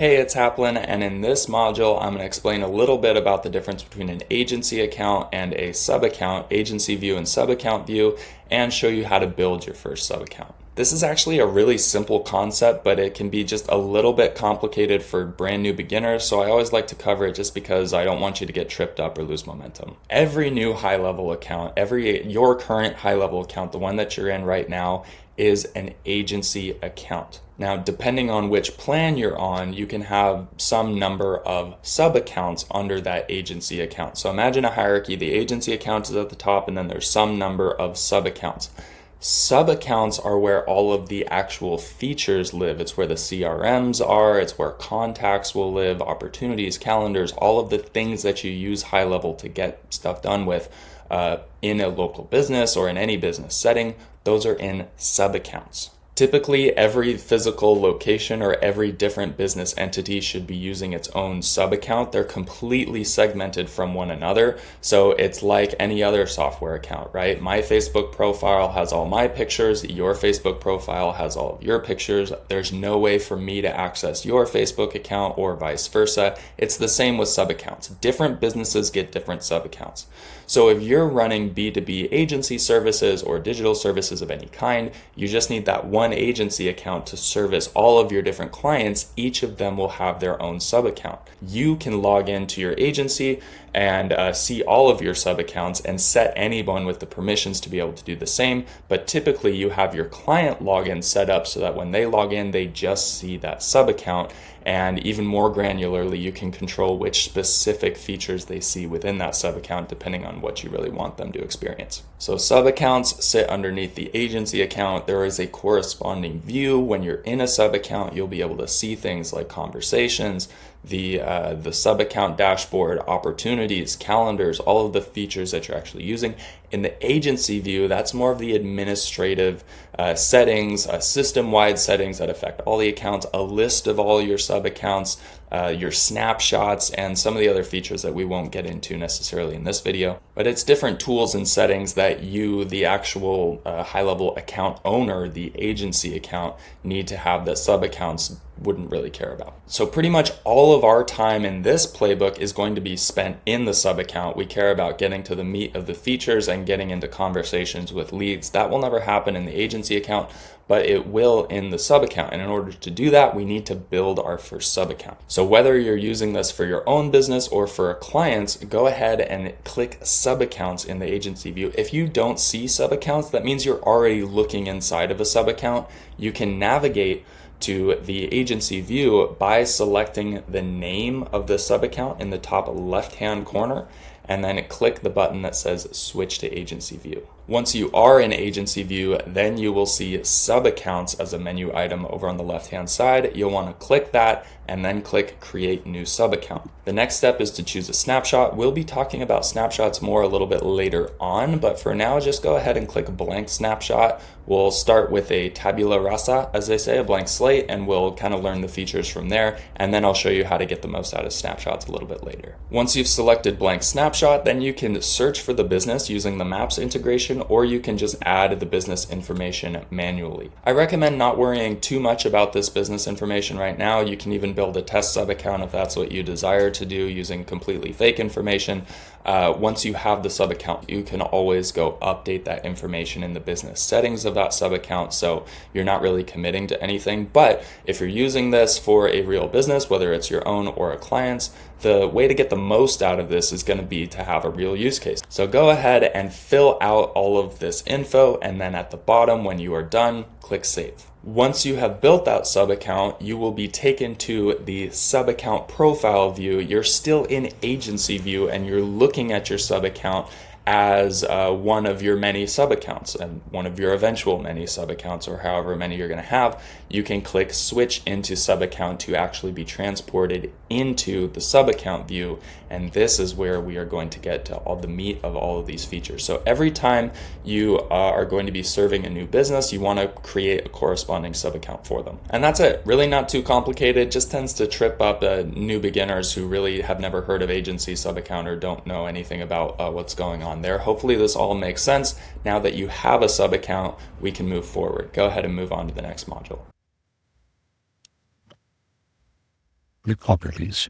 Hey, it's Haplin, and in this module, I'm going to explain a little bit about the difference between an agency account and a sub-account, agency view and sub-account view, and show you how to build your first sub-account. This is actually a really simple concept, but it can be just a little bit complicated for brand new beginners, so I always like to cover it just because I don't want you to get tripped up or lose momentum. Every new high-level account, your current high-level account, the one that you're in right now, is an agency account. Now, depending on which plan you're on, you can have some number of sub-accounts under that agency account. So imagine a hierarchy. The agency account is at the top, and then there's some number of sub-accounts. Sub-accounts are where all of the actual features live. It's where the CRMs are, it's where contacts will live, opportunities, calendars, all of the things that you use high level to get stuff done with in a local business or in any business setting. Those are in sub-accounts. Typically, every physical location or every different business entity should be using its own sub-account. They're completely segmented from one another. So it's like any other software account, right? My Facebook profile has all my pictures. Your Facebook profile has all of your pictures. There's no way for me to access your Facebook account or vice versa. It's the same with sub-accounts. Different businesses get different sub-accounts. So if you're running B2B agency services or digital services of any kind, you just need that one agency account to service all of your different clients. Each of them will have their own sub-account. You can log into your agency and see all of your sub-accounts and set anyone with the permissions to be able to do the same. But typically you have your client login set up so that when they log in, they just see that sub-account. And even more granularly, you can control which specific features they see within that sub-account depending on what you really want them to experience. So sub-accounts sit underneath the agency account. There is a corresponding view. When you're in a sub-account, you'll be able to see things like conversations, the sub-account dashboard, opportunities, calendars, all of the features that you're actually using. In the agency view, that's more of the administrative settings, system-wide settings that affect all the accounts, a list of all your sub-accounts, your snapshots, and some of the other features that we won't get into necessarily in this video. But it's different tools and settings that you, the actual high-level account owner, the agency account, need to have that sub-accounts wouldn't really care about. So pretty much all of our time in this playbook is going to be spent in the sub-account. We care about getting to the meat of the features and getting into conversations with leads. That will never happen in the agency account, but it will in the sub-account. And in order to do that, we need to build our first sub-account. So whether you're using this for your own business or for clients, go ahead and click sub-accounts in the agency view. If you don't see sub-accounts, that means you're already looking inside of a sub-account. You can navigate to the agency view by selecting the name of the sub-account in the top left-hand corner, and then click the button that says switch to agency view. Once you are in agency view, then you will see sub-accounts as a menu item over on the left-hand side. You'll want to click that and then click create new sub-account. The next step is to choose a snapshot. We'll be talking about snapshots more a little bit later on, but for now, just go ahead and click blank snapshot. We'll start with a tabula rasa, as they say, a blank slate, and we'll kind of learn the features from there, and then I'll show you how to get the most out of snapshots a little bit later. Once you've selected blank snapshot, then you can search for the business using the maps integration, or you can just add the business information manually. I recommend not worrying too much about this business information right now. You can even build a test sub account if that's what you desire to do using completely fake information. Once you have the sub account, you can always go update that information in the business settings of that sub account, so you're not really committing to anything. But if you're using this for a real business, whether it's your own or a client's, the way to get the most out of this is going to be to have a real use case. So go ahead and fill out all of this info, and then at the bottom, when you are done, click save. Once you have built that sub-account, you will be taken to the sub-account profile view. You're still in agency view, and you're looking at your sub-account as one of your many sub-accounts and one of your eventual many sub-accounts, or however many you're going to have. You can click switch into sub-account to actually be transported into the sub-account view, and this is where we are going to get to all the meat of all of these features. So every time you are going to be serving a new business, you want to create a corresponding sub-account for them. And that's it. Really not too complicated. Just tends to trip up new beginners who really have never heard of agency sub-account or don't know anything about what's going on there. Hopefully this all makes sense. Now that you have a sub-account, we can move forward. Go ahead and move on to the next module. properties.